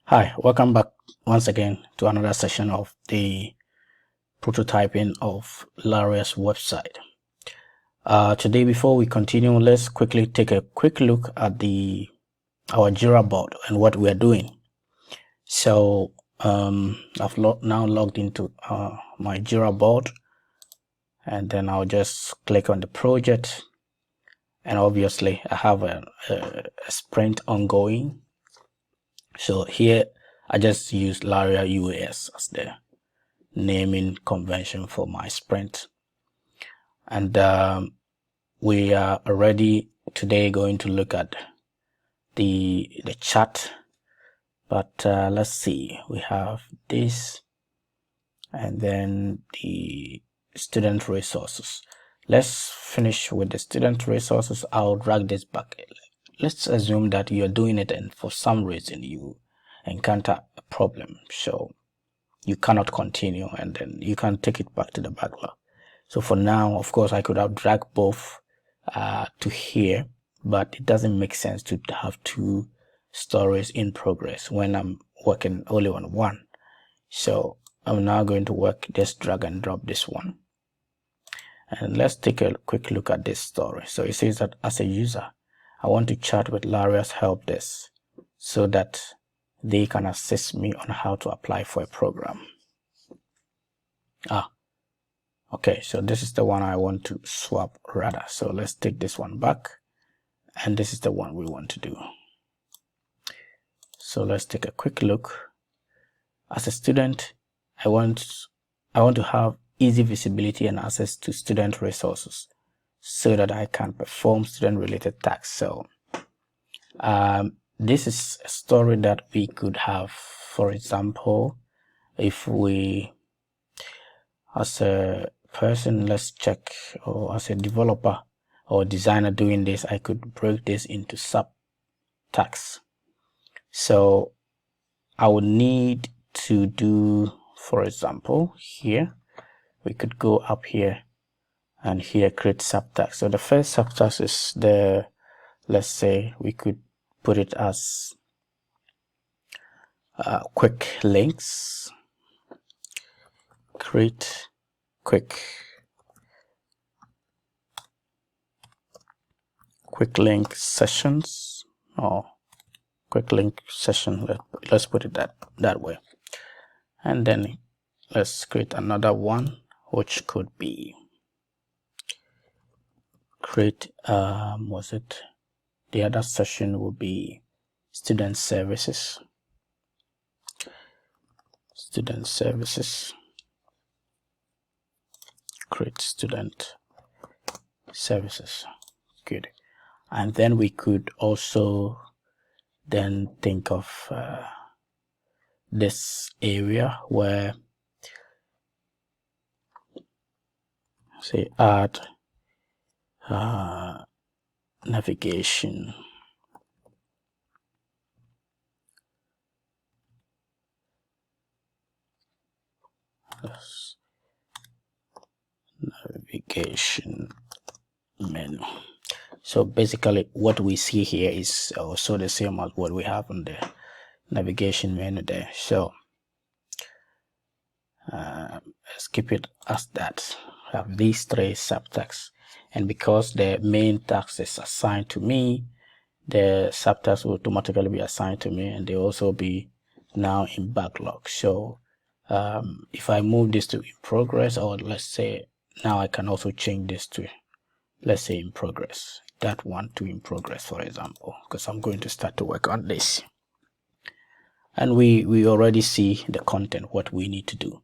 Hi, welcome back once again to another session of the prototyping of Laria's website. Today, before we continue, let's quickly take a quick look at our Jira board and what we are doing. So I've now logged into my Jira board, and then I'll just click on the project, and obviously I have a sprint ongoing. So here I just use Laria UAS as the naming convention for my sprint, and we are already today going to look at the chat, but let's see, we have this and then the student resources. Let's finish with the student resources. I'll drag this back. Let's assume that you're doing it and for some reason you encounter a problem, so you cannot continue, and then you can take it back to the backlog. So for now, of course, I could have dragged both to here, but it doesn't make sense to have two stories in progress when I'm working only on one. So I'm now going to just drag and drop this one. And let's take a quick look at this story. So it says that as a user, I want to chat with Laria's help desk so that they can assist me on how to apply for a program. Okay, so this is the one I want to swap rather. So let's take this one back, and this is the one we want to do. So let's take a quick look. As a student, I want to have easy visibility and access to student resources so that I can perform student-related tasks. So this is a story that we could have, for example, if we, as a person, let's check, or as a developer or designer doing this, I could break this into subtext. So I would need to do, for example, here, we could go up here and here create subtext. So the first subtext is let's say we could put it as quick links. Create quick link sessions, or quick link session. Let's put it that way. And then let's create another one, which could be create the other session will be student services. Create student services. Good. And then we could also then think of this area where, say, add navigation. Navigation menu. So basically what we see here is also the same as what we have on the navigation menu there. So let's keep it as that. I have these three subtexts, and because the main task is assigned to me, the subtext will automatically be assigned to me, and they also be now in backlog. So if I move this to in progress, or let's say now I can also change this to, let's say, in progress, that one to in progress, for example, because I'm going to start to work on this. And we already see the content, what we need to do.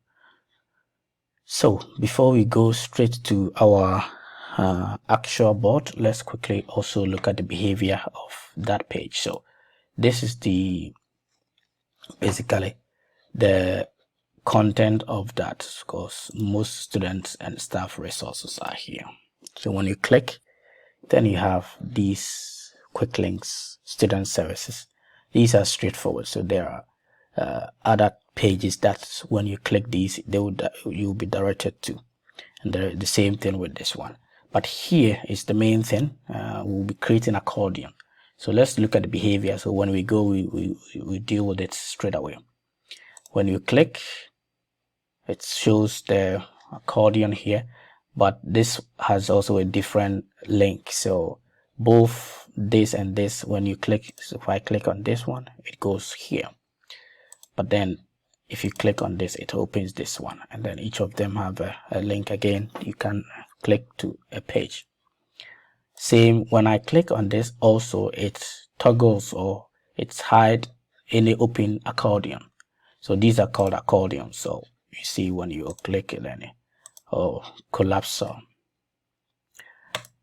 So before we go straight to our actual board, let's quickly also look at the behavior of that page. So this is basically the content of that, because most students and staff resources are here. So when you click, then you have these quick links, student services. These are straightforward. So there are other pages that when you click these, you'll be directed to, and the same thing with this one. But here is the main thing. We'll be creating Accordion. So let's look at the behavior. So when we go, we deal with it straight away. When you click, it shows the accordion here, but this has also a different link. So both this and this, when you click, so if I click on this one, it goes here. But then if you click on this, it opens this one, and then each of them have a link again. You can click to a page. Same when I click on this, also it toggles or it's hide any open accordion. So these are called accordions. So you see when you click it, and or collapse.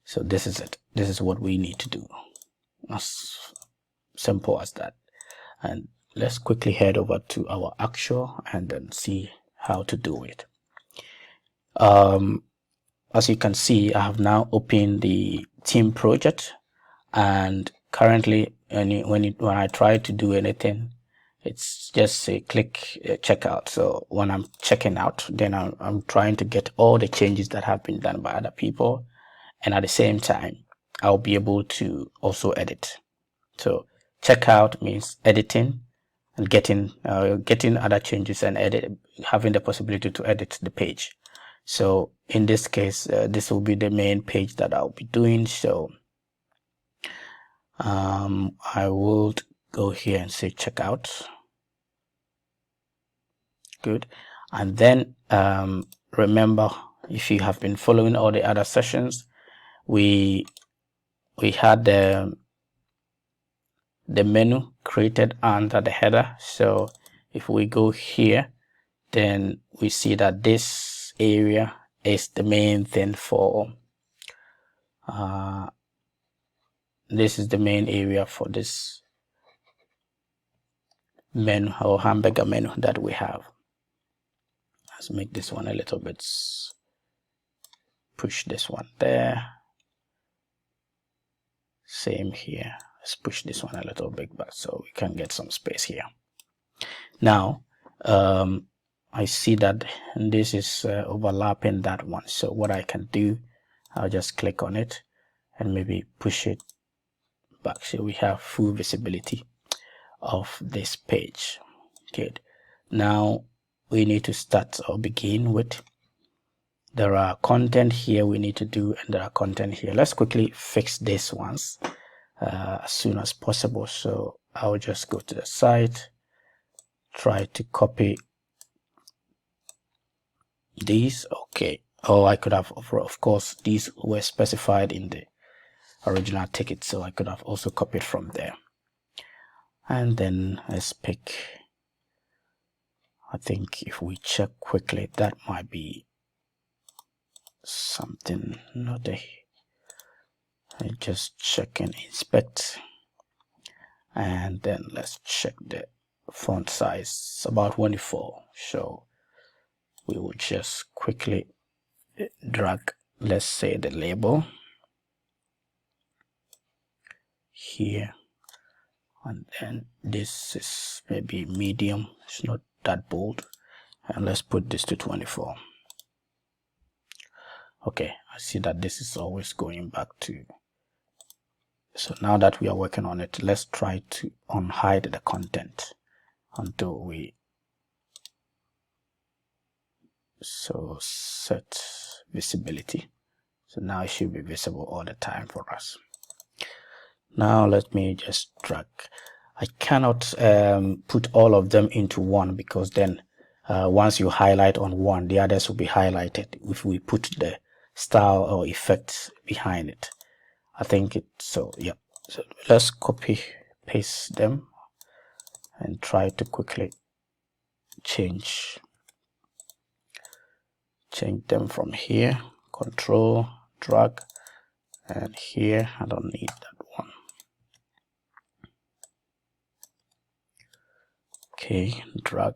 So this is it. This is what we need to do. As simple as that. And let's quickly head over to our actual and then see how to do it. As you can see, I have now opened the team project, and currently when I try to do anything, it's just say click checkout. So when I'm checking out, then I'm trying to get all the changes that have been done by other people, and at the same time I'll be able to also edit. So checkout means editing and getting other changes and having the possibility to edit the page. So in this case, this will be the main page that I'll be doing. So I will go here and say checkout. Good. And then remember, if you have been following all the other sessions, we had the menu created under the header. So if we go here, then we see that this area is the main thing for this is the main area for this menu or hamburger menu that we have. Let's make this one a little bit, push this one there, same here. Let's push this one a little bit back so we can get some space here. Now I see that this is overlapping that one. So what I can do, I'll just click on it and maybe push it back so we have full visibility of this page. Good. Now we need to start or begin with, there are content here we need to do, and there are content here. Let's quickly fix this once as soon as possible. So I'll just go to the site, try to copy these. Okay. Oh, I could have, of course, these were specified in the original ticket, so I could have also copied from there. And then let's pick, I think if we check quickly, that might be something. Not a, I just check and inspect, and then let's check the font size. It's about 24. So we will just quickly drag, let's say, the label here, and then this is maybe medium, it's not that bold, and let's put this to 24. Okay, I see that this is always going back to, so now that we are working on it, let's try to unhide the content until we set visibility. So now it should be visible all the time for us. Now let me just drag. I cannot put all of them into one, because then once you highlight on one, the others will be highlighted if we put the style or effect behind it. I think it, so yeah. So let's copy paste them and try to quickly change them from here. Control, drag, and here I don't need that one. Okay, drag.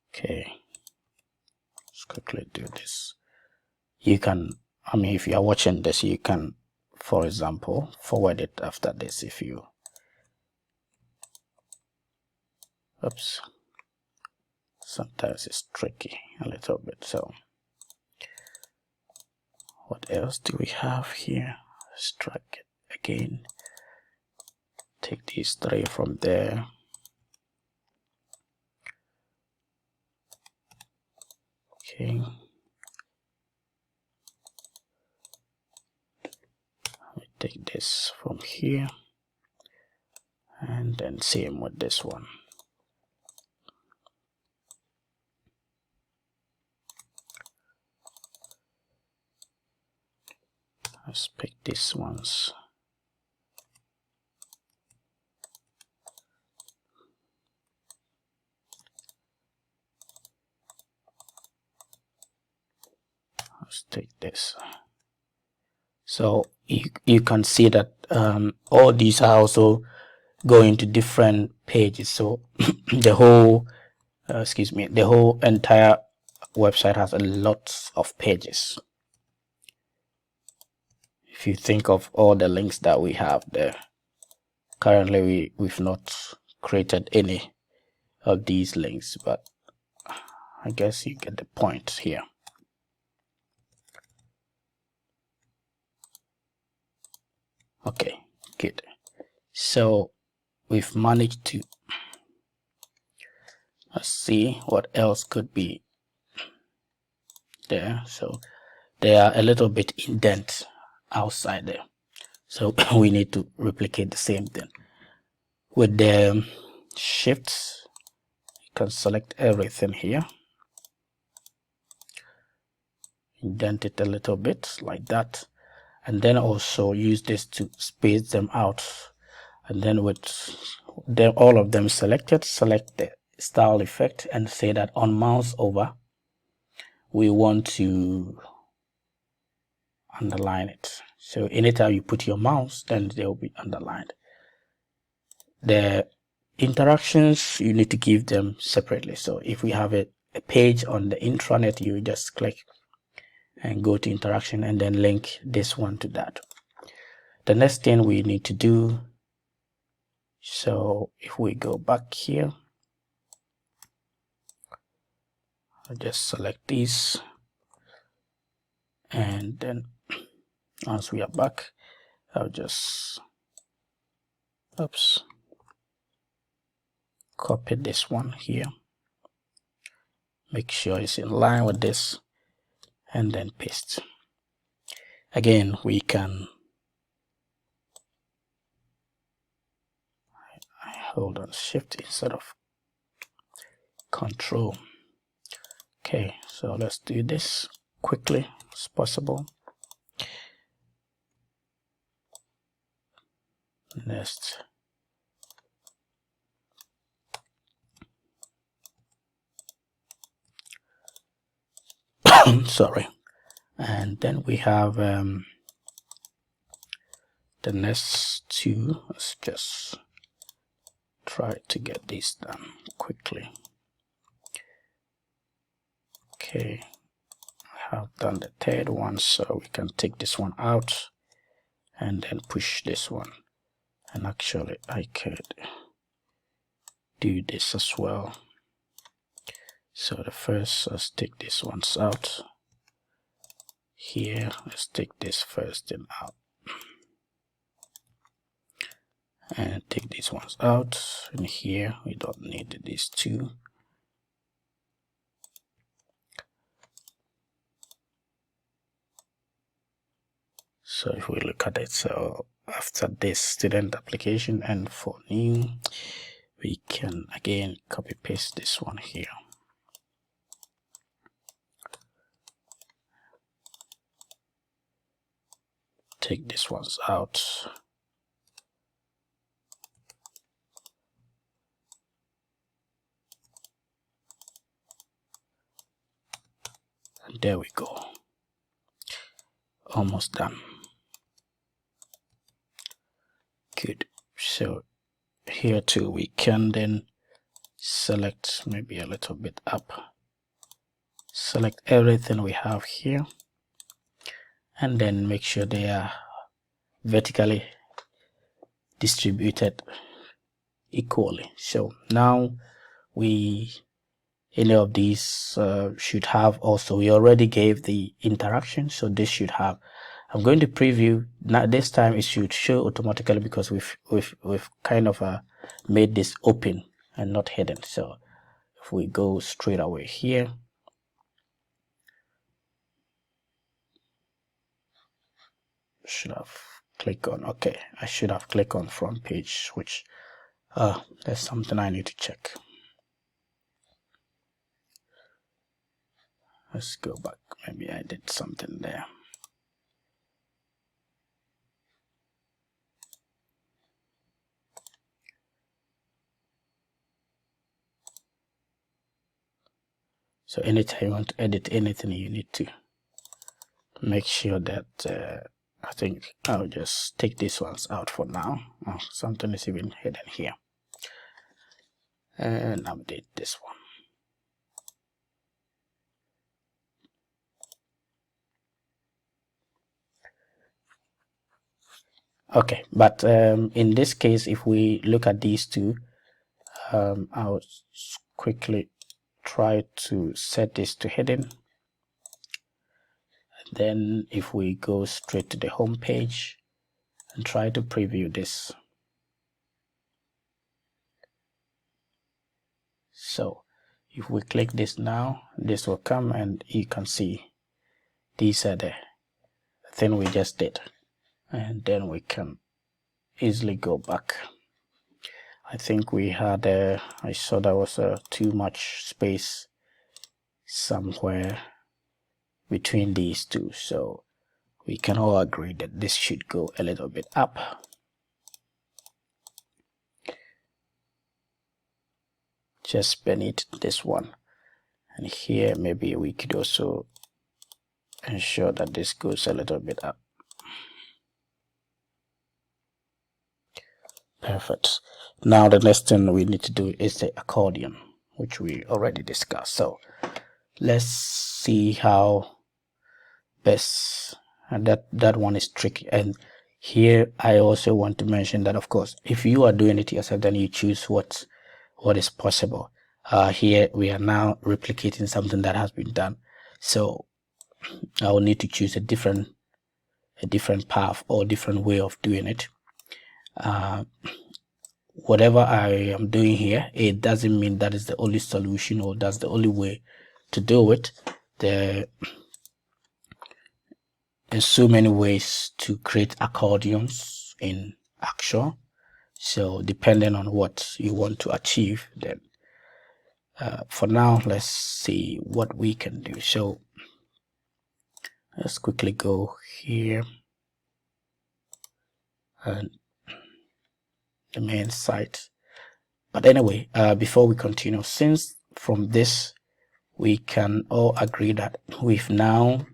Okay, let's quickly do this. You can, I mean, if you are watching this, you can, for example, forward it after this if you, oops, sometimes it's tricky a little bit. So what else do we have here? Let's drag it again. Take these three from there. Okay. We take this from here, and then same with this one. Let's pick these ones. Let's take this. So you can see that all these are also going to different pages. So the whole the whole entire website has a lot of pages. If you think of all the links that we have there, currently we've not created any of these links, but I guess you get the point here. Okay, good. So we've managed to, let's see what else could be there. So they are a little bit indent outside there, so we need to replicate the same thing with the shifts. You can select everything here, indent it a little bit like that, and then also use this to space them out. And then with them, all of them selected, select the style effect and say that on mouse over we want to underline it. So anytime you put your mouse, then they will be underlined. The interactions, you need to give them separately. So if we have a page on the intranet, you just click and go to interaction and then link this one to that. The next thing we need to do, so if we go back here, I'll just select these, and then once we are back, I'll just copy this one here, make sure it's in line with this, and then paste. Again, we can hold on shift instead of control. Okay, so let's do this quickly as possible. Next, sorry, and then we have the next two. Let's just try to get this done quickly. Okay, I have done the third one, so we can take this one out and then push this one. And actually I could do this as well. So the first, let's take these ones out. Here, let's take this first thing out. And take these ones out. And here, we don't need these two. So if we look at it, so after this student application and for new, we can again copy paste this one here. Take these ones out. And there we go. Almost done. Good. So here too, we can then select maybe a little bit up. Select everything we have here. And then make sure they are vertically distributed equally. So now we any of these should have also. We already gave the interaction, so this should have. I'm going to preview now. This time it should show automatically because we've kind of made this open and not hidden. So if we go straight away here, should have clicked on, okay, I should have clicked on front page, which there's something I need to check. Let's go back. Maybe I did something there. So anytime you want to edit anything, you need to make sure that I think I'll just take these ones out for now. Oh, something is even hidden here. And update this one. Okay, but in this case, if we look at these two, I'll quickly try to set this to hidden. Then if we go straight to the home page and try to preview this. So if we click this now, this will come and you can see these are the thing we just did. And then we can easily go back. I think we had I saw there was too much space somewhere between these two, so we can all agree that this should go a little bit up. Just beneath this one, and here maybe we could also ensure that this goes a little bit up. Perfect. Now the next thing we need to do is the accordion, which we already discussed. So let's see how best, and that one is tricky. And here I also want to mention that, of course, if you are doing it yourself, then you choose what is possible. Here we are now replicating something that has been done, so I will need to choose a different path or different way of doing it. Whatever I am doing here, it doesn't mean that is the only solution or that's the only way to do it. There's so many ways to create accordions in Action. So depending on what you want to achieve, then for now, let's see what we can do. So let's quickly go here and the main site. But anyway, before we continue, since from this we can all agree that we've now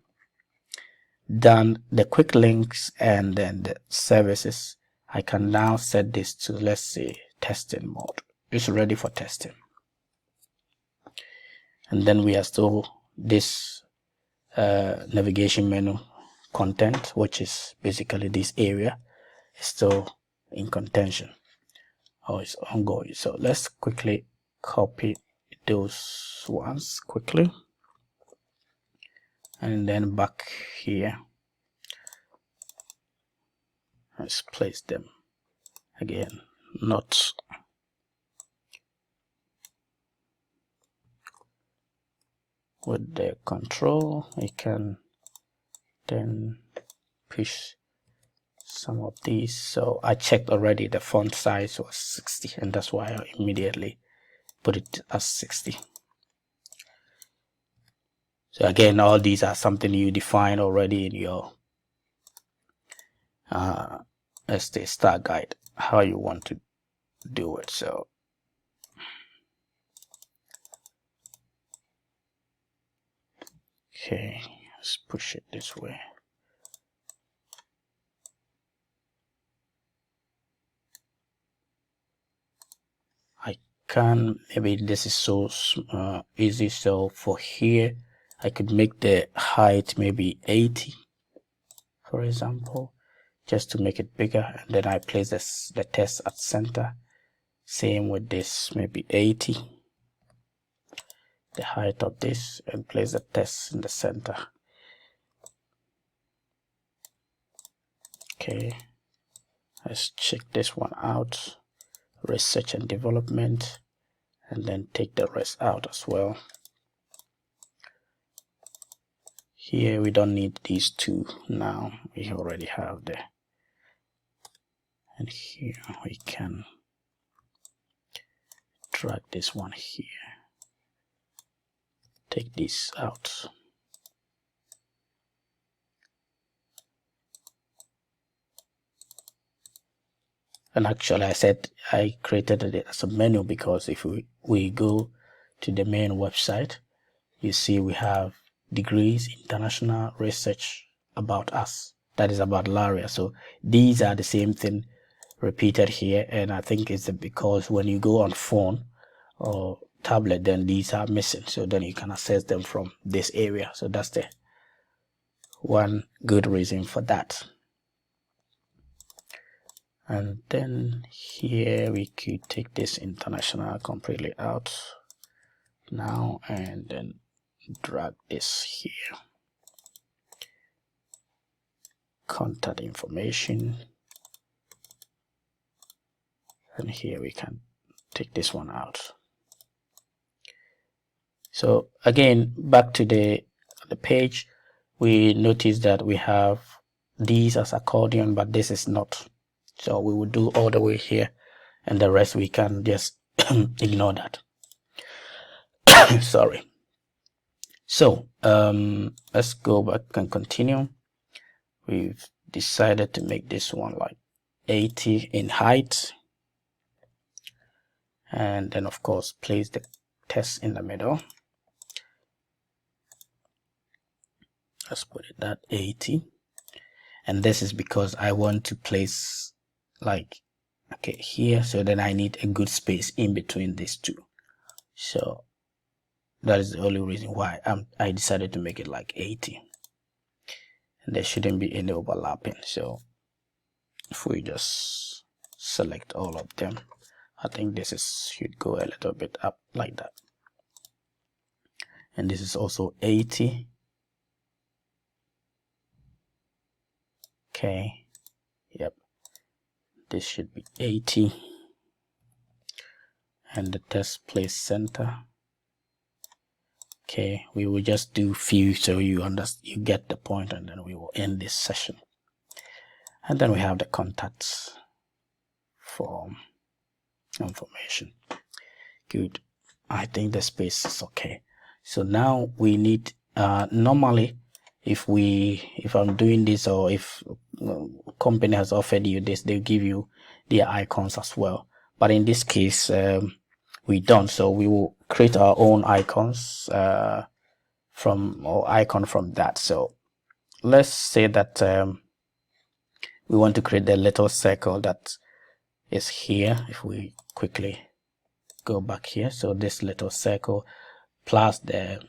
done the quick links and then the services, I can now set this to, let's say, testing mode. It's ready for testing. And then we are still this navigation menu content, which is basically this area, is still in contention. Oh, it's ongoing. So let's quickly copy those ones quickly, and then back here, let's place them again, not with the control. We can then push some of these. So I checked already, the font size was 60, and that's why I immediately put it as 60. So again, all these are something you define already in your as the start guide, how you want to do it. So okay, let's push it this way. Maybe this is so easy, so for here I could make the height maybe 80, for example, just to make it bigger, and then I place the text at center. Same with this, maybe 80, the height of this and place the text in the center. Okay, let's check this one out, research and development, and then take the rest out as well. Here we don't need these two now, we already have the, and here we can drag this one here, take this out. And actually I said I created it as a menu because if we go to the main website, you see we have degrees, international, research, about us, that is about Laria. So these are the same thing repeated here, and I think it's because when you go on phone or tablet, then these are missing, so then you can access them from this area. So that's the one good reason for that. And then here we could take this international completely out now and then drag this here, contact information, and here we can take this one out. So again, back to the page, we notice that we have these as accordion, but this is not. So we will do all the way here, and the rest we can just ignore that. Sorry. So let's go back and continue. We've decided to make this one like 80 in height, and then of course place the text in the middle. Let's put it at 80, and this is because I want to place like here, so then I need a good space in between these two. So that is the only reason why I decided to make it like 80, and there shouldn't be any overlapping. So if we just select all of them, I think this should go a little bit up like that, and this is also 80. Okay, yep, this should be 80, and the text place center. Okay, we will just do few so you get the point, and then we will end this session. And then we have the contacts form information. Good, I think the space is okay. So now we need normally if I'm doing this, or if company has offered you this, they give you their icons as well, but in this case we don't. So we will create our own icons from that. So let's say that we want to create the little circle that is here. If we quickly go back here, so this little circle plus the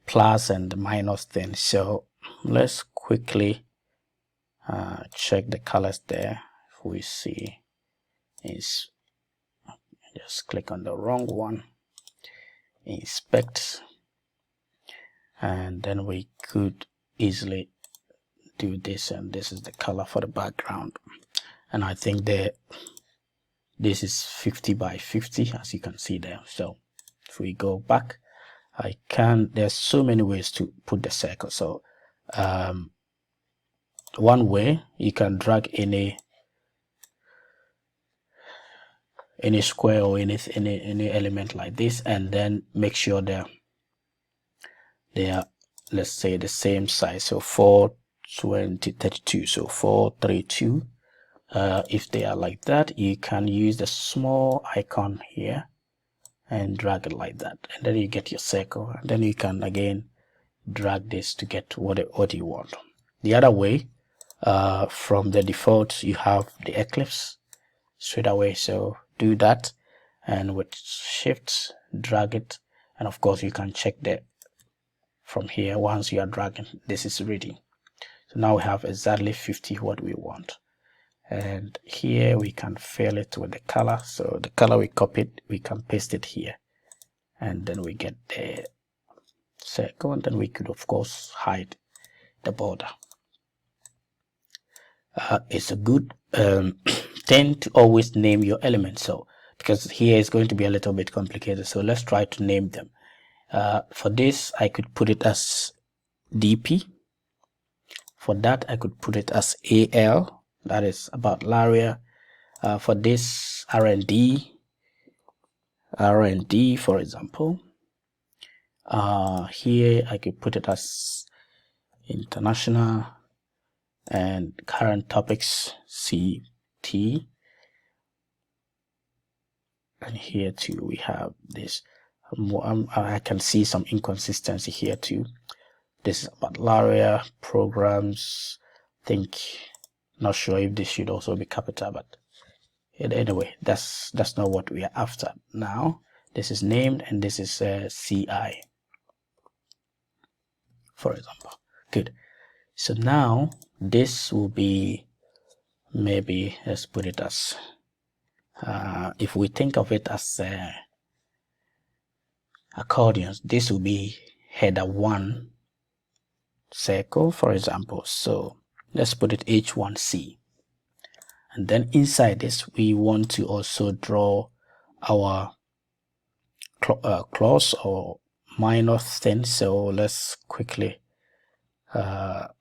plus and the minus thing. So let's quickly check the colors there. If we see is, just click on the wrong one, inspect, and then we could easily do this, and this is the color for the background. And I think that this is 50 by 50, as you can see there. So if we go back, there's so many ways to put the circle. So one way, you can drag any square or any element like this, and then make sure they are, let's say, the same size. So 420 32, so 432. If they are like that, you can use the small icon here and drag it like that, and then you get your circle, and then you can again drag this to get what you want. The other way, from the default, you have the ellipse straight away, so do that, and with shift drag it, and of course you can check that from here. Once you are dragging, this is ready. So now we have exactly 50 what we want, and here we can fill it with the color. So the color we copied, we can paste it here, and then we get the circle, and then we could of course hide the border. It's a good thing to always name your elements, so because here is going to be a little bit complicated, so let's try to name them. For this I could put it as DP. For that I could put it as AL, that is about Laria. For this R&D for example. Here I could put it as international, and current topics CT, and here too we have this. I can see some inconsistency here too. This is about Laria programs. Not sure if this should also be capital, but anyway, that's not what we are after now. This is named, and this is CI, for example. Good. So now this will be, maybe let's put it as if we think of it as accordions, this will be header 1 circle, for example. So let's put it H1C, and then inside this we want to also draw our clause or minor thing. So let's quickly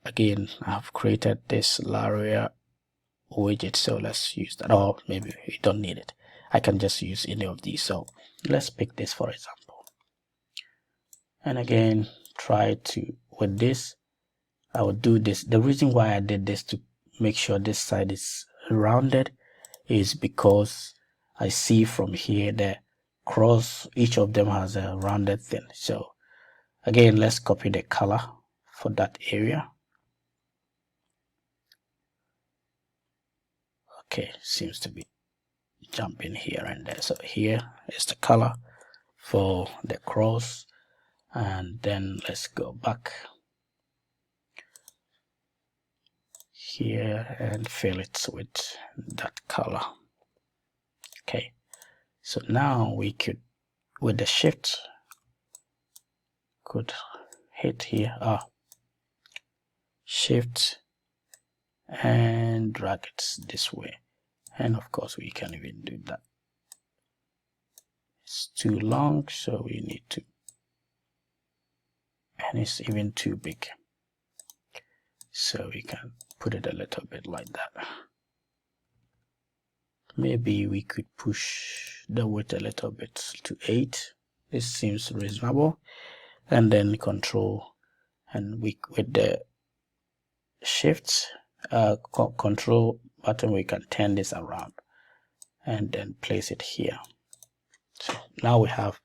again, I've created this Laria widget, so let's use that, or maybe we don't need it. I can just use any of these. So let's pick this for example, and again try to, with this I would do this. The reason why I did this to make sure this side is rounded is because I see from here that each of them has a rounded thing. So again, let's copy the color for that area. Okay, seems to be jumping here and there. So here is the color for the cross, and then let's go back here and fill it with that color. Okay, so now we could, with the shift, could hit here, shift, and drag it this way. And of course we can even do that. It's too long, so we need to, and it's even too big, so we can put it a little bit like that. Maybe we could push the width a little bit to 8. This seems reasonable. And then control, and with the shift control button we can turn this around and then place it here. So now we have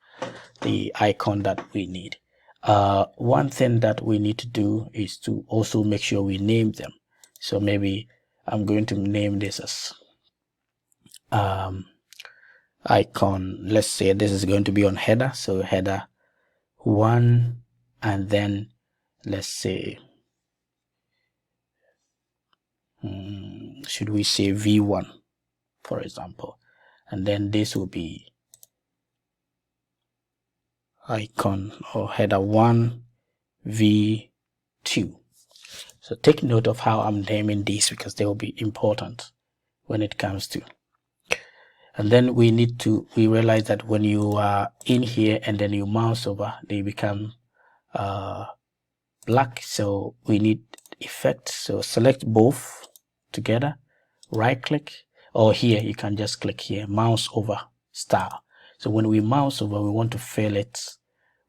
the icon that we need. One thing that we need to do is to also make sure we name them. So maybe I'm going to name this as icon. Let's say this is going to be on header, so header 1, and then let's say should we say V1 for example, and then this will be icon or header 1 V2. So take note of how I'm naming these, because they will be important when it comes to. And then we realize that when you are in here and then you mouse over, they become black. So we need effect. So select both together, right click, or here you can just click here, mouse over style. So when we mouse over, we want to fill it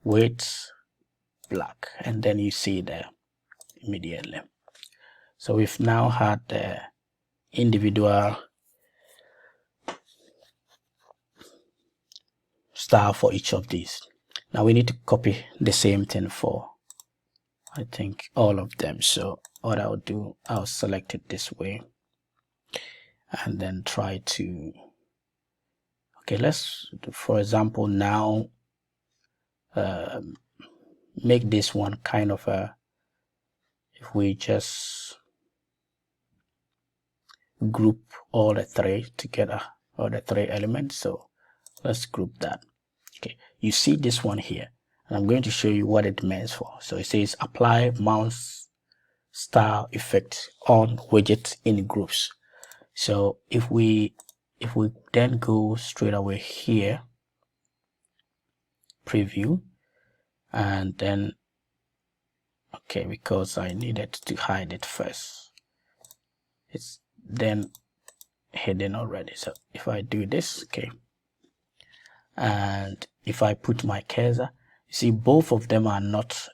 with black, and then you see there immediately. So we've now had the individual style for each of these. Now we need to copy the same thing for, I think, all of them. So what I'll do, I'll select it this way and then try to, okay, let's, for example, now make this one kind of a, if we just group all the three together, or the three elements. So let's group that. Okay, you see this one here, and I'm going to show you what it means for. So it says apply mouse style effect on widget in groups. So if we then go straight away here, preview, and then okay, because I needed to hide it first, it's then hidden already. So if I do this, okay, and if I put my cursor, you see both of them are not,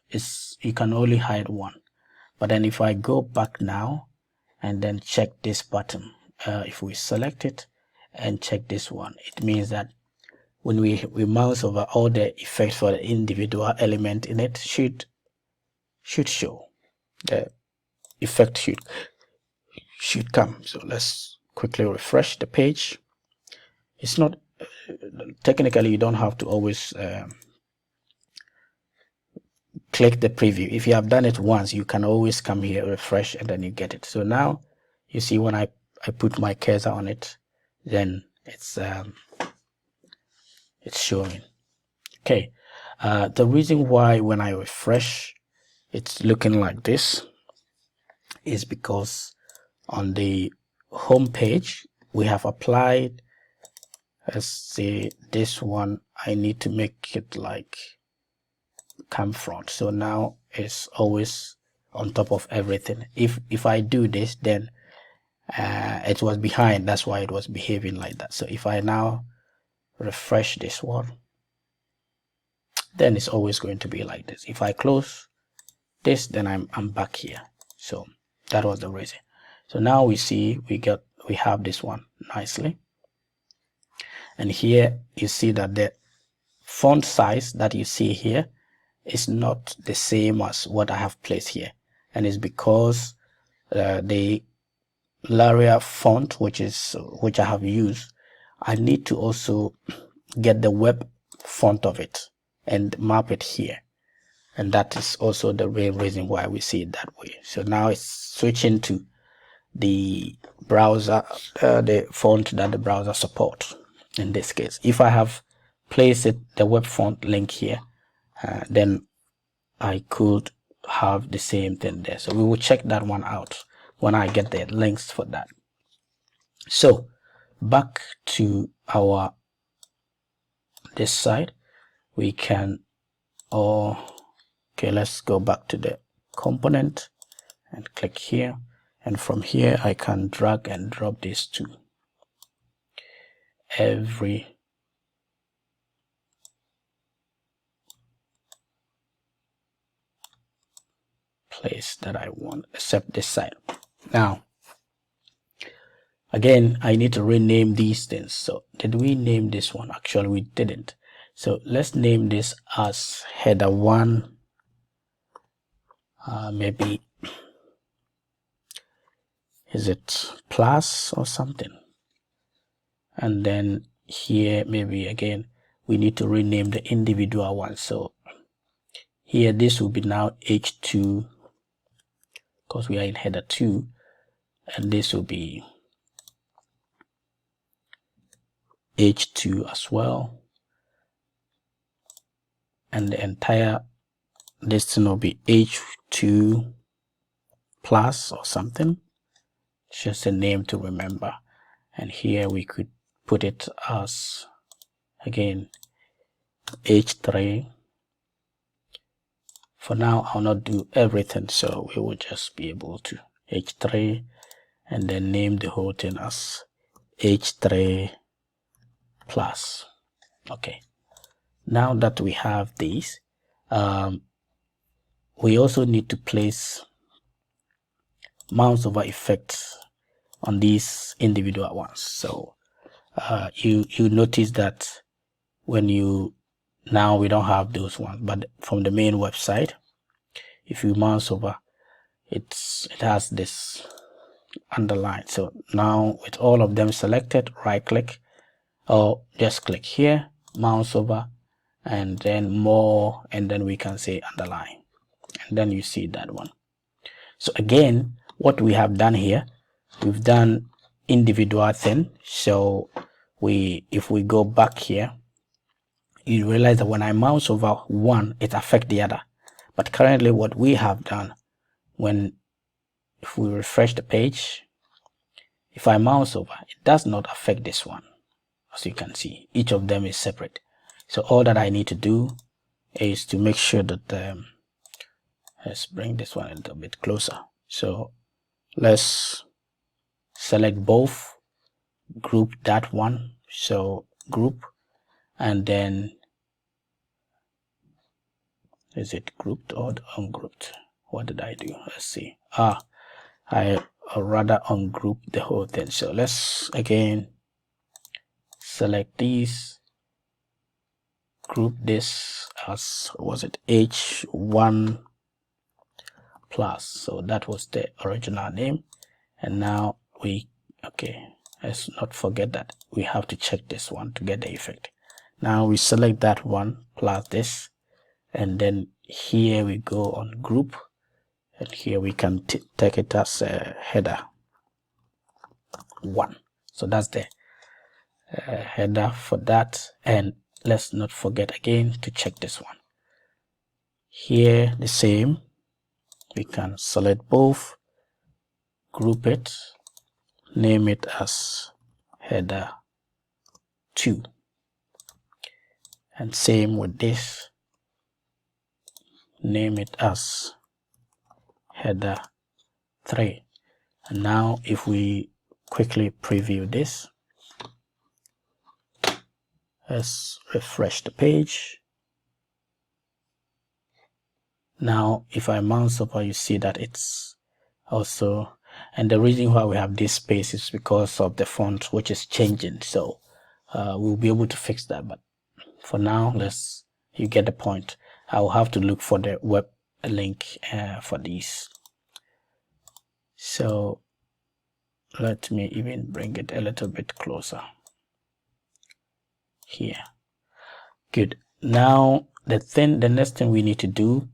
you can only hide one. But then if I go back now and then check this button, if we select it and check this one, it means that when we mouse over, all the effects for the individual element in it should show. The effect should come. So let's quickly refresh the page. It's not technically, you don't have to always click the preview. If you have done it once, you can always come here, refresh, and then you get it. So now you see when I put my cursor on it, then it's showing. Okay, the reason why when I refresh it's looking like this is because on the home page we have applied, let's say this one, I need to make it like come front. So now it's always on top of everything. If I do this, then it was behind, that's why it was behaving like that. So if I now refresh this one, then it's always going to be like this. If I close this, then I'm back here. So that was the reason. So now we see we have this one nicely, and here you see that the font size that you see here is not the same as what I have placed here, and it's because the Laria font, which I have used, I need to also get the web font of it and map it here, and that is also the main reason why we see it that way. So now it's switching to the browser, the font that the browser supports. In this case, if I have placed the web font link here, then I could have the same thing there. So we will check that one out when I get the links for that. So back to this side, we can, okay, let's go back to the component and click here, and from here I can drag and drop these to every place that I want, except this side. Now again, I need to rename these things. So did we name this one? Actually we didn't. So let's name this as header 1, maybe is it plus or something, and then here maybe again we need to rename the individual one. So here this will be now h2 because we are in header 2, and this will be h2 as well, and the entire this thing will be h2 plus or something. It's just a name to remember. And here we could put it as again h3. For now I'll not do everything, so we will just be able to h3 and then name the whole thing as h3 plus. Okay, now that we have these, we also need to place mouse over effects on these individual ones. So you notice that when now we don't have those ones, but from the main website, if you mouse over, it has this underline. So now with all of them selected, right click or just click here, mouse over, and then more, and then we can say underline, and then you see that one. So again, what we have done here, we've done individual thing. So if we go back here, you realize that when I mouse over one, it affects the other. But currently what we have done, if we refresh the page, if I mouse over, it does not affect this one. As you can see, each of them is separate. So all that I need to do is to make sure that let's bring this one a little bit closer. So let's select both, group that one, so group, and then is it grouped or ungrouped? What did I do? Let's see. I rather ungroup the whole thing. So let's again select these, group this as, was it H1 plus, so that was the original name. And now let's not forget that we have to check this one to get the effect. Now we select that one plus this, and then here we go on group, and here we can take it as a header 1. So that's the header for that. And let's not forget again to check this one. Here the same, we can select both, group it, name it as header 2, and same with this, name it as header 3. And now if we quickly preview this, let's refresh the page. Now if I mouse over, you see that it's also, and the reason why we have this space is because of the font which is changing. So we'll be able to fix that, but for now, you get the point. I will have to look for the web link for these. So let me even bring it a little bit closer here. Good. Now the next thing we need to do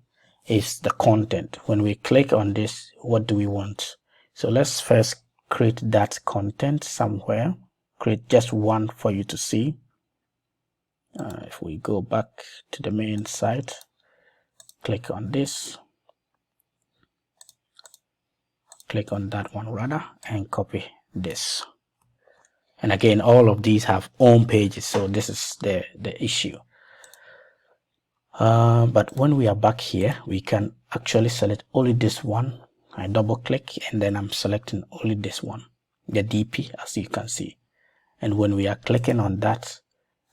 is the content. When we click on this, what do we want? So let's first create that content somewhere. Create just one for you to see. If we go back to the main site, click on this, click on that one rather, and copy this. And again, all of these have home pages, so this is the issue. But when we are back here, we can actually select only this one. I double click, and then I'm selecting only this one, the DP, as you can see. And when we are clicking on that,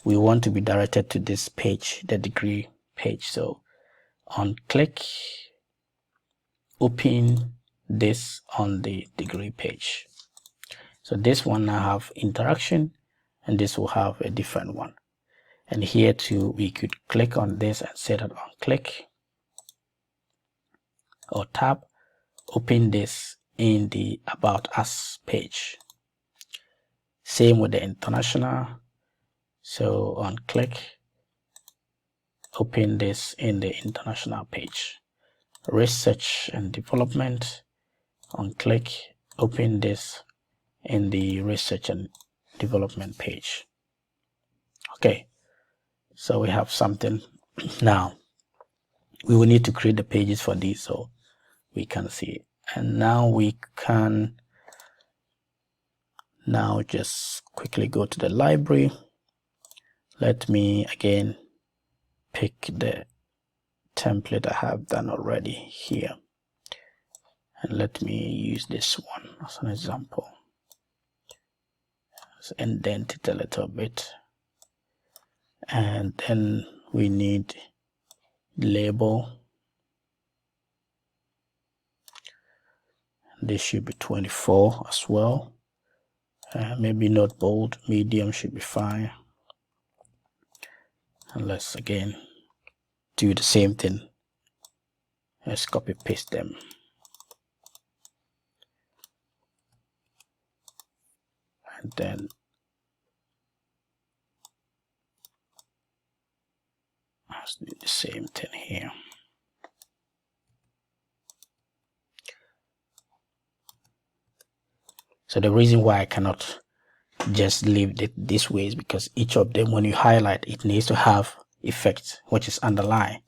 we want to be directed to this page, the degree page. So on click, open this on the degree page. So this one now have interaction, and this will have a different one. And here too, we could click on this and set it on click or tab, open this in the About Us page. Same with the international. So on click, open this in the international page. Research and development, on click, open this in the research and development page. Okay, so we have something. Now we will need to create the pages for these so we can see it. And now we can just quickly go to the library. Let me again pick the template I have done already here, and let me use this one as an example. Let's indent it a little bit, and then we need label. This should be 24 as well. Maybe not bold, medium should be fine. And let's again do the same thing. Let's copy paste them. And then let's do the same thing here. So the reason why I cannot just leave it this way is because each of them, when you highlight, it needs to have effect, which is underline.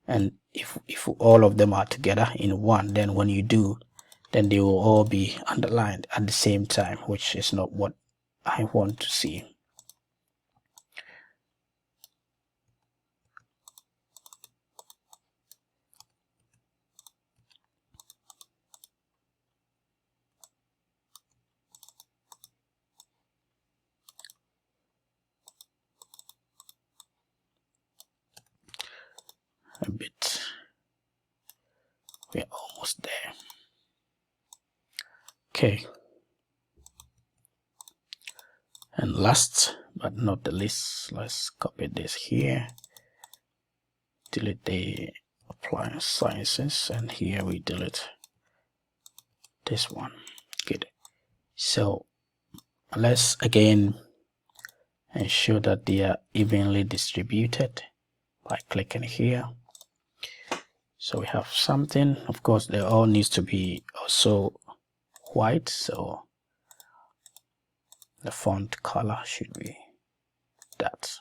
And if all of them are together in one, then when you do, then they will all be underlined at the same time, which is not what I want to see. A bit. We're almost there. Okay. And last but not the least, let's copy this here. Delete the appliance sciences, and here we delete this one. Good. So let's again ensure that they are evenly distributed by clicking here. So we have something. Of course, they all needs to be also white, so the font color should be that.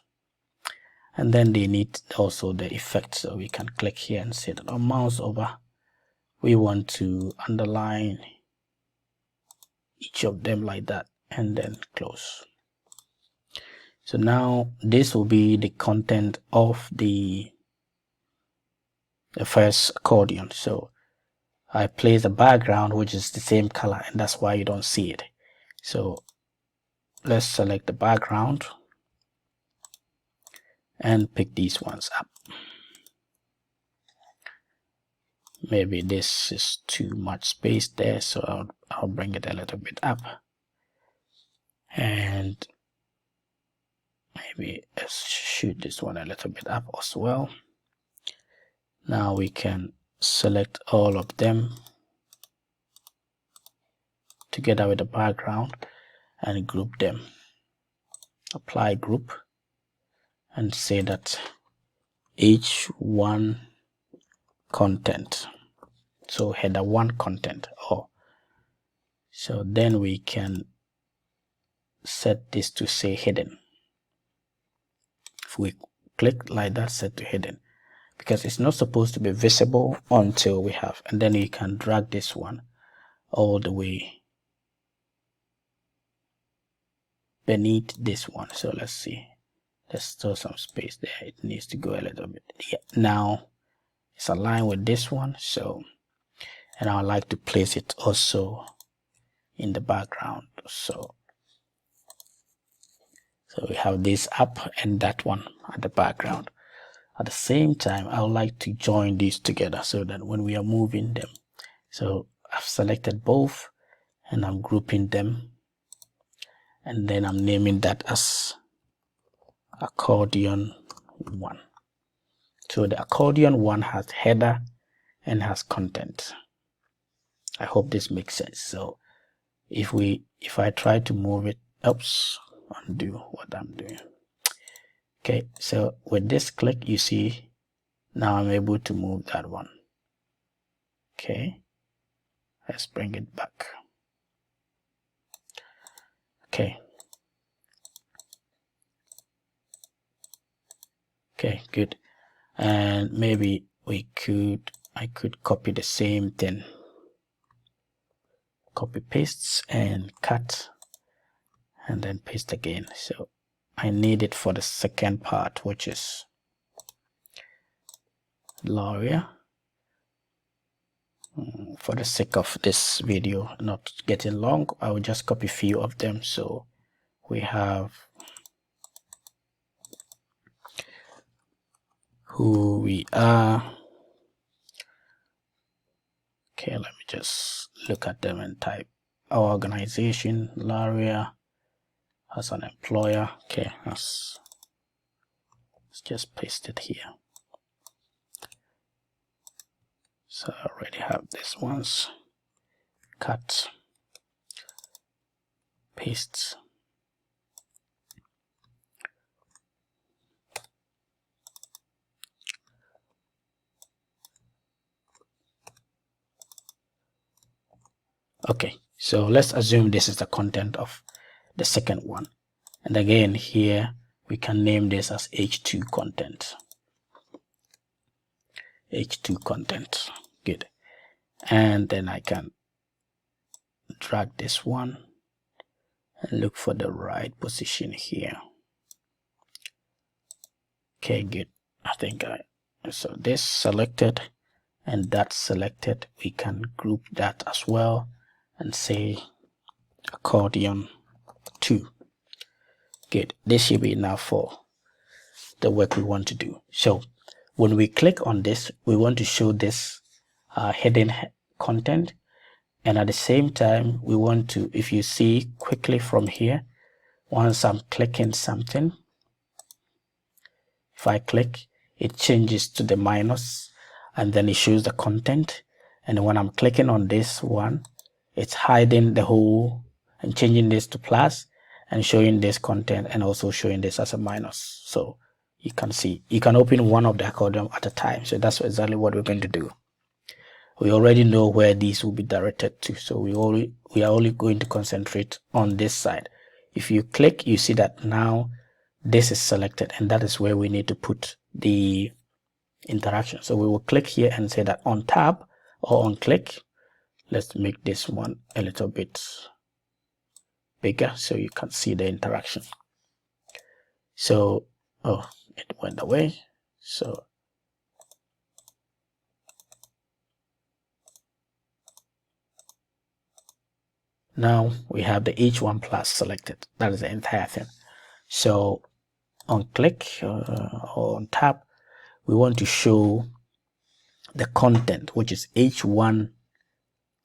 And then they need also the effect, so we can click here and say that on mouse over, we want to underline each of them like that, and then close. So now this will be the content of the first accordion. So I place a background which is the same color, and that's why you don't see it. So let's select the background and pick these ones up. Maybe this is too much space there, so I'll bring it a little bit up, and maybe let's shoot this one a little bit up as well. Now we can select all of them together with the background and group them. Apply group and say that each one content, so header 1 content. So then we can set this to say hidden. If we click like that, set to hidden, because it's not supposed to be visible until we have, and then you can drag this one all the way beneath this one. So let's see, there's still some space there, it needs to go a little bit. Yeah, now it's aligned with this one. So, and I would like to place it also in the background. So we have this up and that one at the background. At the same time, I would like to join these together so that when we are moving them, so I've selected both and I'm grouping them, and then I'm naming that as Accordion 1. So the Accordion 1 has header and has content. I hope this makes sense. So if I try to move it, oops, undo what I'm doing. Okay, so with this click, you see now I'm able to move that one. Okay, let's bring it back. Okay, good. And maybe I could copy the same thing, copy pastes and cut, and then paste again. So I need it for the second part, which is Laria. For the sake of this video not getting long, I will just copy a few of them. So we have who we are. Okay, let me just look at them and type our organization, Laria, as an employer. Okay, let's just paste it here. So I already have this ones. Cut, paste. Okay, so let's assume this is the content of the second one. And again, here we can name this as h2 content. h2 content. Good. And then I can drag this one and look for the right position here. Okay, good. I think so this selected and that selected, we can group that as well and say Accordion 2. Good. This should be enough for the work we want to do. So when we click on this, we want to show this hidden content, and at the same time we want to, if you see quickly from here, once I'm clicking something, if I click, it changes to the minus and then it shows the content, and when I'm clicking on this one, it's hiding the whole and changing this to plus and showing this content and also showing this as a minus. So you can see, you can open one of the accordion at a time. So that's exactly what we're going to do. We already know where these will be directed to, so we are only going to concentrate on this side. If you click, you see that now this is selected, and that is where we need to put the interaction. So we will click here and say that on tab or on click. Let's make this one a little bit bigger so you can see the interaction. So, oh, it went away. So now we have the H1 plus selected. That is the entire thing. So on click or on tab, we want to show the content, which is H1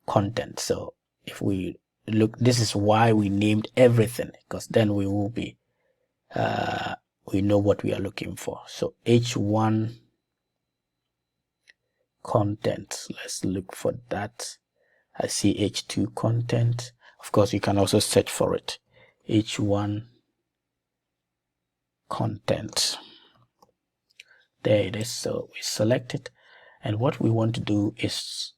content. So if we look, this is why we named everything, because then we will be we know what we are looking for. So H1 content, let's look for that. I see H2 content. Of course, you can also search for it. H1 content. There it is. So we select it, and what we want to do is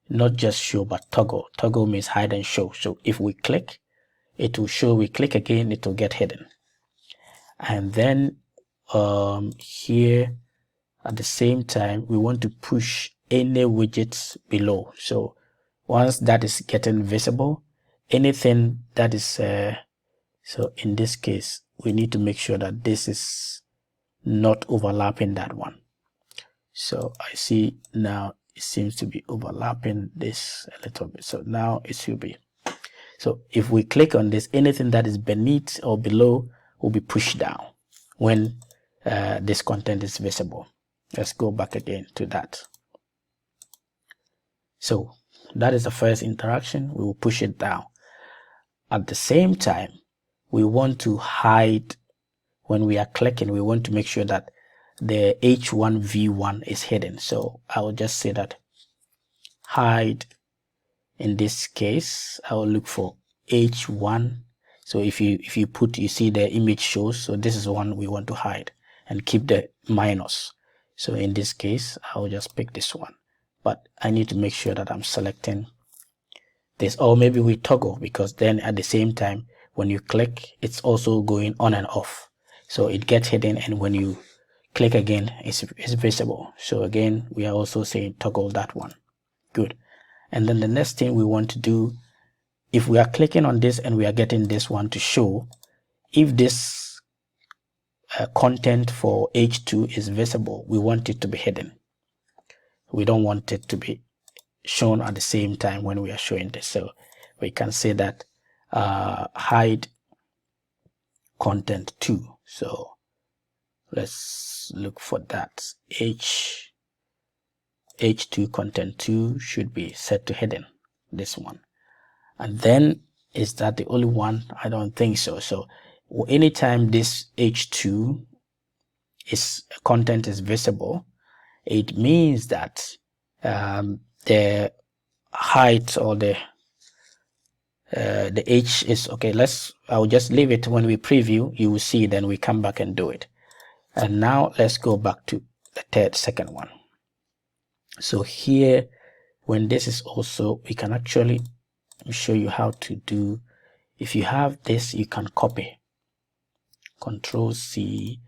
not just show but toggle. Toggle means hide and show. So if we click, it will show. We click again, it will get hidden. And then here at the same time, we want to push any widgets below. So once that is getting visible, anything that is so in this case, we need to make sure that this is not overlapping that one. So I see now it seems to be overlapping this a little bit. So now it should be. So if we click on this, anything that is beneath or below will be pushed down when this content is visible. Let's go back again to that. So that is the first interaction. We will push it down. At the same time, we want to hide. When we are clicking, we want to make sure that the H1V1 is hidden. So I will just say that hide. In this case, I will look for H1. So if you put, you see the image shows. So this is one we want to hide and keep the minus. So in this case, I will just pick this one. But I need to make sure that I'm selecting this, or maybe we toggle, because then at the same time, when you click, it's also going on and off. So it gets hidden, and when you click again, it's visible. So again, we are also saying toggle that one. Good. And then the next thing we want to do, if we are clicking on this and we are getting this one to show, if this content for H2 is visible, we want it to be hidden. We don't want it to be shown at the same time when we are showing this. So we can say that hide content 2. So let's look for that. H2 content 2 should be set to hidden, this one. And then, is that the only one? I don't think so. So anytime this H2 content is visible, it means that the height or the H is okay. I'll just leave it. When we preview, you will see, then we come back and do it. And now let's go back to the second one. So here, when this is also, we can actually show you how to do. If you have this, you can copy Control C,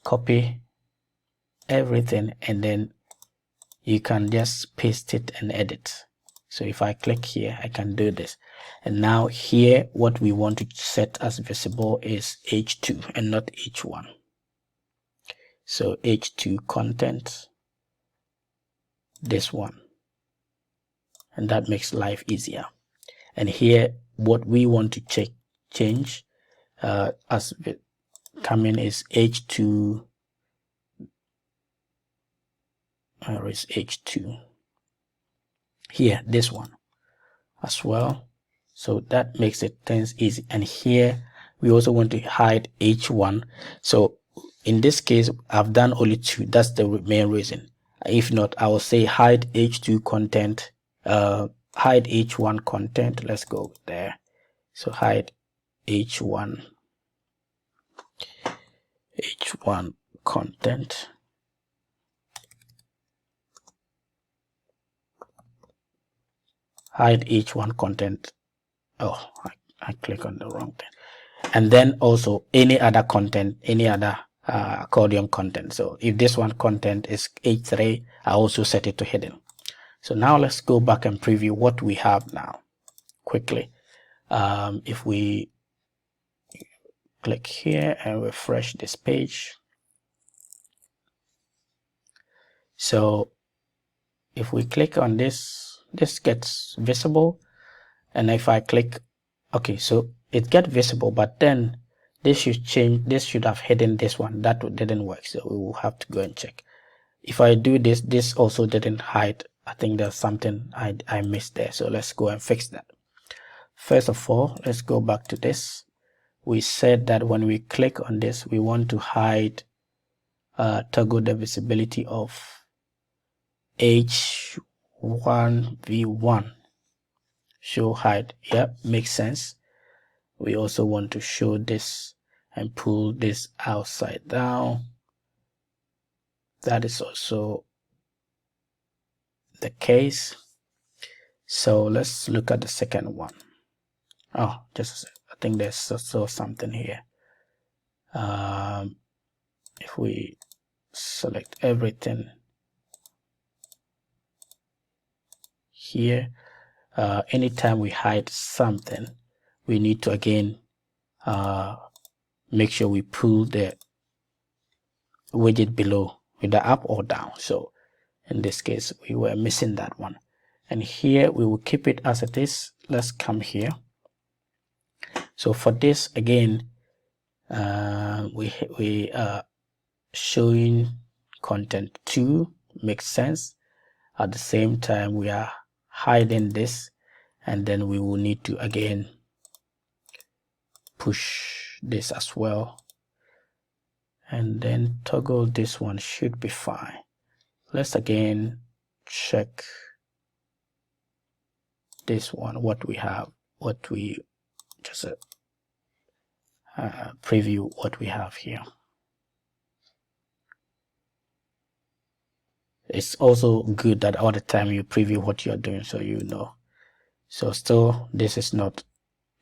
copy everything, and then you can just paste it and edit. So if I click here, I can do this. And now here, what we want to set as visible is H2 and not H1. So H2 content, this one. And that makes life easier. And here, what we want to change as coming is H2. Where is H2? Here, this one as well. So that makes it things easy. And here we also want to hide H1. So in this case, I've done only 2. That's the main reason. If not, I will say hide H2 content, hide H1 content. Let's go there. So hide H1 content. Hide H1 content. Oh, I click on the wrong thing. And then also any other content, any other Accordion content. So if this one content is H3, I also set it to hidden. So now let's go back and preview what we have now quickly. If we click here and refresh this page. So if we click on this, this gets visible. And if I click, okay, so it gets visible, but then this should change. This should have hidden this one. That didn't work, so we will have to go and check. If I do this, this also didn't hide. I think there's something I missed there, so let's go and fix that. First of all, let's go back to this. We said that when we click on this, we want to hide, toggle the visibility of H1V1. Show hide. Yep, makes sense. We also want to show this and pull this outside down. That is also the case. So let's look at the second one. Oh, just a sec. I think there's also something here. If we select everything here, anytime we hide something, we need to again make sure we pull the widget below, either up or down. So in this case, we were missing that one. And here we will keep it as it is. Let's come here. So for this again, we are showing content 2, makes sense. At the same time, we are hiding this, and then we will need to again push this as well, and then toggle this one should be fine. Let's again check this one, what we have, what we just preview what we have here. It's also good that all the time you preview what you're doing, so you know. So still this is not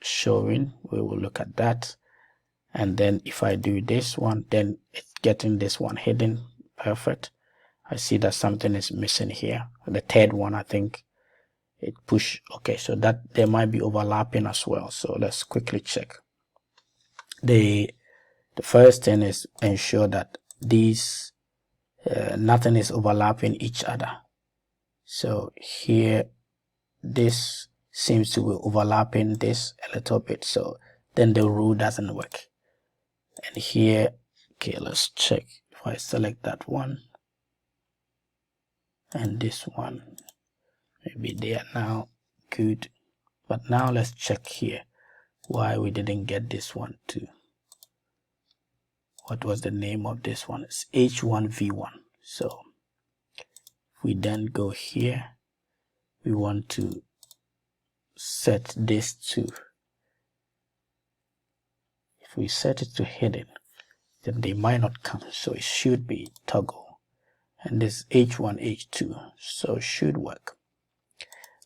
showing. We will look at that, and then if I do this one, then it's getting this one hidden. Perfect. I see that something is missing here. The third one, I think it push. Okay, so that there might be overlapping as well. So let's quickly check. The first thing is ensure that these nothing is overlapping each other. So here this seems to be overlapping this a little bit, so then the rule doesn't work. And here, okay, let's check. If I select that one and this one, maybe they are now good. But now let's check here why we didn't get this one too. What was the name of this one? It's H1V1. So if we then go here, we want to set this to, if we set it to hidden, then they might not come, so it should be toggle, and this H1 H2, so it should work.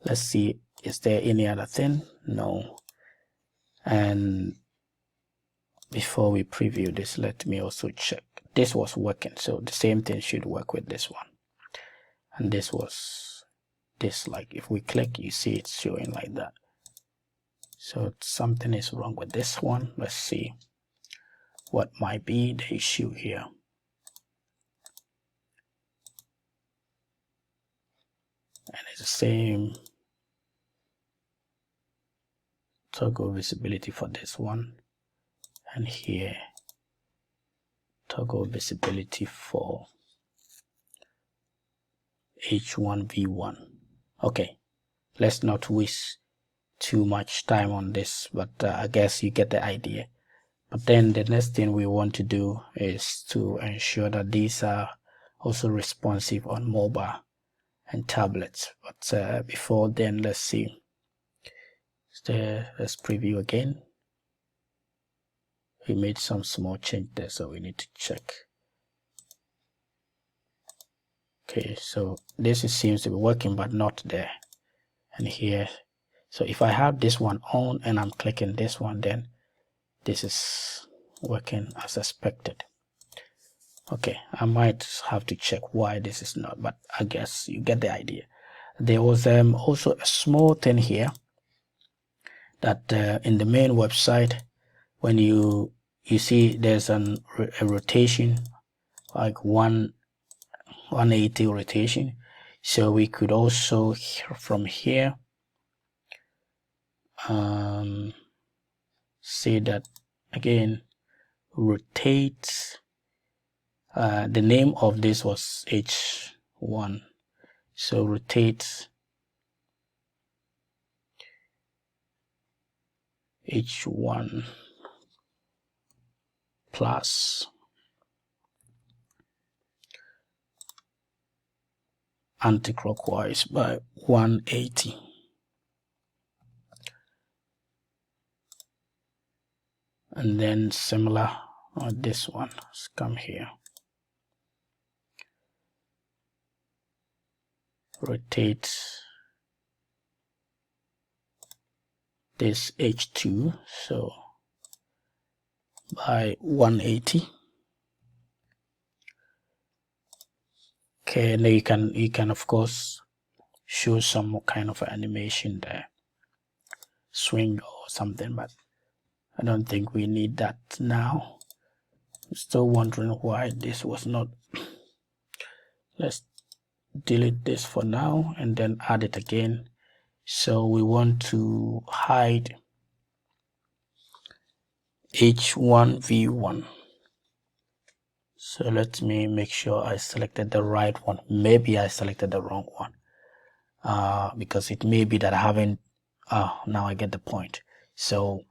Let's see, is there any other thing? No. And before we preview this, let me also check. This was working, so the same thing should work with this one. And this was this, like if we click, you see it's showing like that. So something is wrong with this one. Let's see what might be the issue here. And it's the same toggle visibility for this one, and here toggle visibility for H1V1. Okay, let's not waste too much time on this, but I guess you get the idea. But then the next thing we want to do is to ensure that these are also responsive on mobile and tablets. But before then, let's see. Let's preview again. We made some small change there, so we need to check. Okay, so this seems to be working, but not there. And here, so if I have this one on and I'm clicking this one, then this is working as expected. Okay, I might have to check why this is not, but I guess you get the idea. There was also a small thing here that in the main website, when you see there's a rotation, like 180 rotation. So we could also from here say that again, rotate. The name of this was H1, so rotate H1 plus anti-clockwise by 180. And then similar on this one. Let's come here. Rotate this H2 so by 180. Okay, now you can of course show some kind of animation there, swing or something, but I don't think we need that now. I'm still wondering why this was not. Let's delete this for now and then add it again. So we want to hide H1V1. So let me make sure I selected the right one. Maybe I selected the wrong one because it may be that I haven't. Now I get the point. So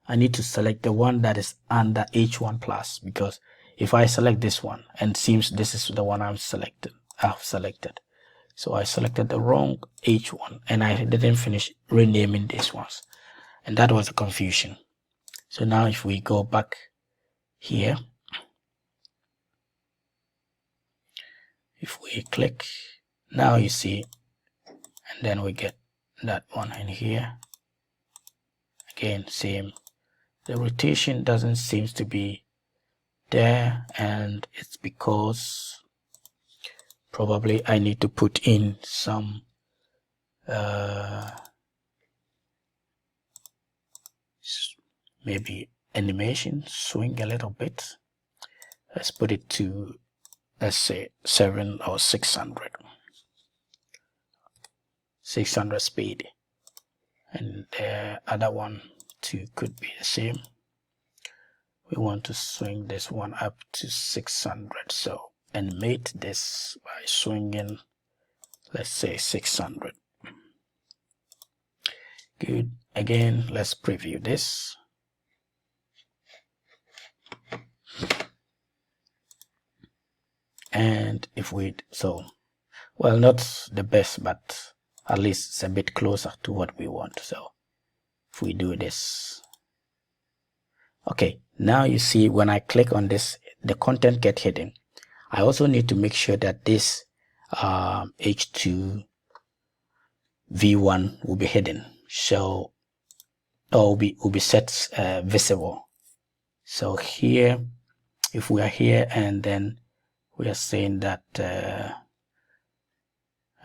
I need to select the one that is under H1 plus, because if I select this one, and seems this is the one I've selected. So I selected the wrong H1 and I didn't finish renaming these ones, and that was the confusion. So now if we go back here, if we click, now you see, and then we get that one in here. Again, same. The rotation doesn't seem to be there, and it's because probably I need to put in some maybe animation, swing a little bit. Let's put it to, let's say 700 or 600 speed, and the other one too could be the same. We want to swing this one up to 600, so animate this by swinging, let's say 600. Good. Again, let's preview this. And if we, so, well, not the best, but at least it's a bit closer to what we want. So if we do this, okay, now you see when I click on this, the content get hidden. I also need to make sure that this H2 V1 will be hidden, so or will be set visible. So here, if we are here and then we are saying that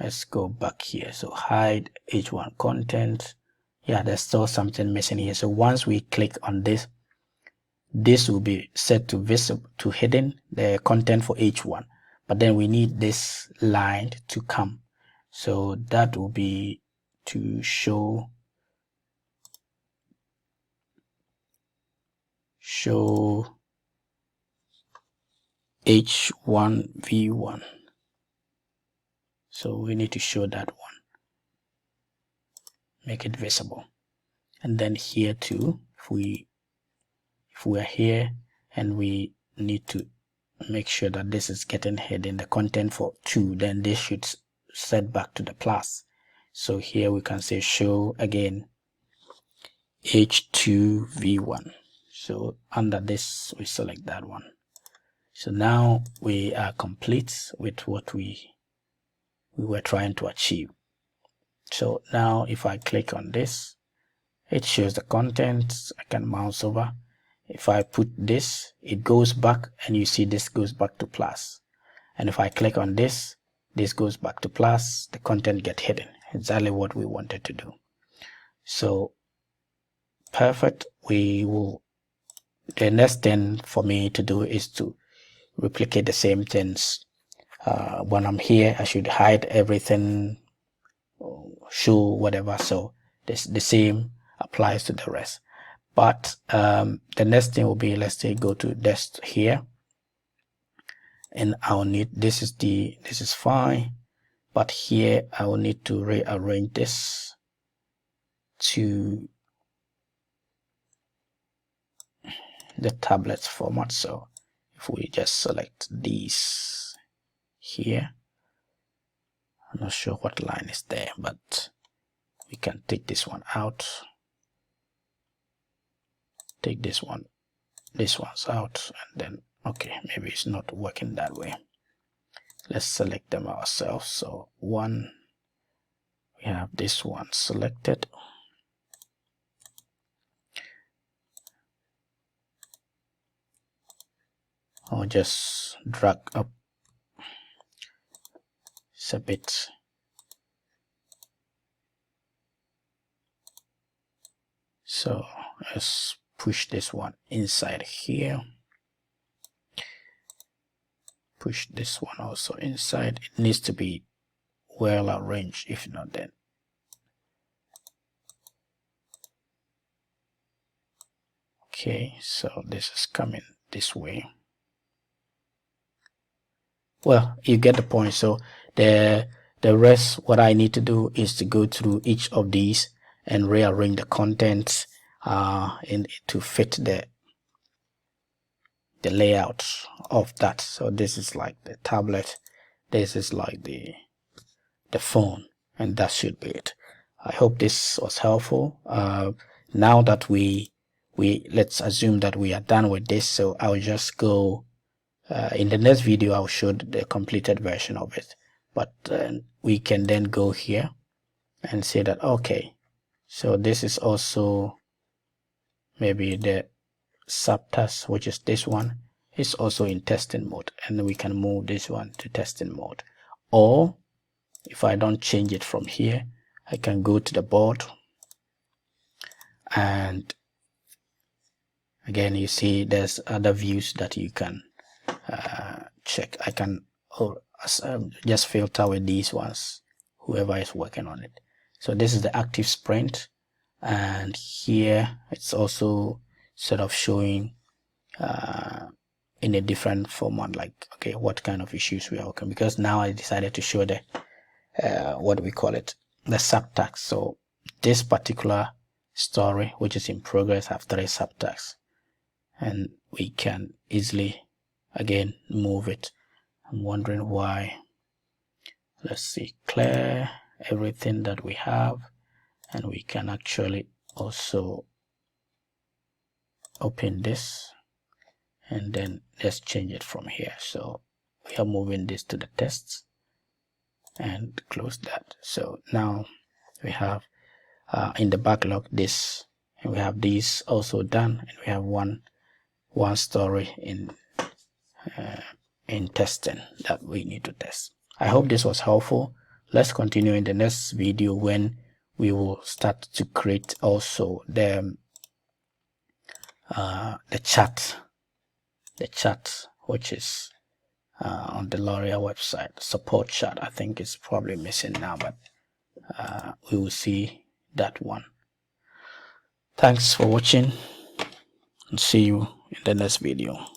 let's go back here, so hide h1 content. Yeah, there's still something missing here. So once we click on this, this will be set to visible, to hidden, the content for h1, but then we need this line to come, so that will be to show h1 v1. So we need to show that one, make it visible. And then here too, if we are here and we need to make sure that this is getting hidden, the content for 2, then this should set back to the plus. So here we can say show again h2 v1. So under this we select that one. So now we are complete with what we were trying to achieve. So now if I click on this, it shows the content. I can mouse over. If I put this, it goes back, and you see this goes back to plus. And if I click on this, this goes back to plus, the content get hidden. Exactly what we wanted to do. So perfect. The next thing for me to do is to replicate the same things. When I'm here, I should hide everything, show whatever. So this the same applies to the rest. But the next thing will be, let's say go to desk here, and I'll need, this is fine, but here I will need to rearrange this to the tablet format. So if we just select these here, I'm not sure what line is there, but we can take this one out, take this one's out, and then okay, maybe it's not working that way. Let's select them ourselves. So one, we have this one selected. I'll just drag up. It's a bit so let's push this one inside here, push this one also inside. It needs to be well arranged, if not then okay. So this is coming this way. Well, you get the point. So the rest, what I need to do is to go through each of these and rearrange the contents to fit the layout of that. So this is like the tablet, this is like the phone, and that should be it. I hope this was helpful. Now that let's assume that we are done with this, so I'll just go in the next video I'll show the completed version of it, but we can then go here and say that okay, so this is also maybe the subtask, which is this one, is also in testing mode, and we can move this one to testing mode. Or if I don't change it from here, I can go to the board, and again you see there's other views that you can check. I can just filter with these ones, whoever is working on it. So this is the active sprint, and here it's also sort of showing in a different format, like okay, what kind of issues we are working, because now I decided to show the what we call it, the subtext. So this particular story, which is in progress, have 3 subtexts, and we can easily again move it. I'm wondering why. Let's see, clear everything that we have, and we can actually also open this and then let's change it from here. So we are moving this to the tests and close that. So now we have in the backlog this, and we have these also done, and we have one one story in testing that we need to test. I hope this was helpful. Let's continue in the next video when we will start to create also the chat, which is on the L'Oreal website, support chat. I think it's probably missing now, but we will see that one. Thanks for watching, and see you in the next video.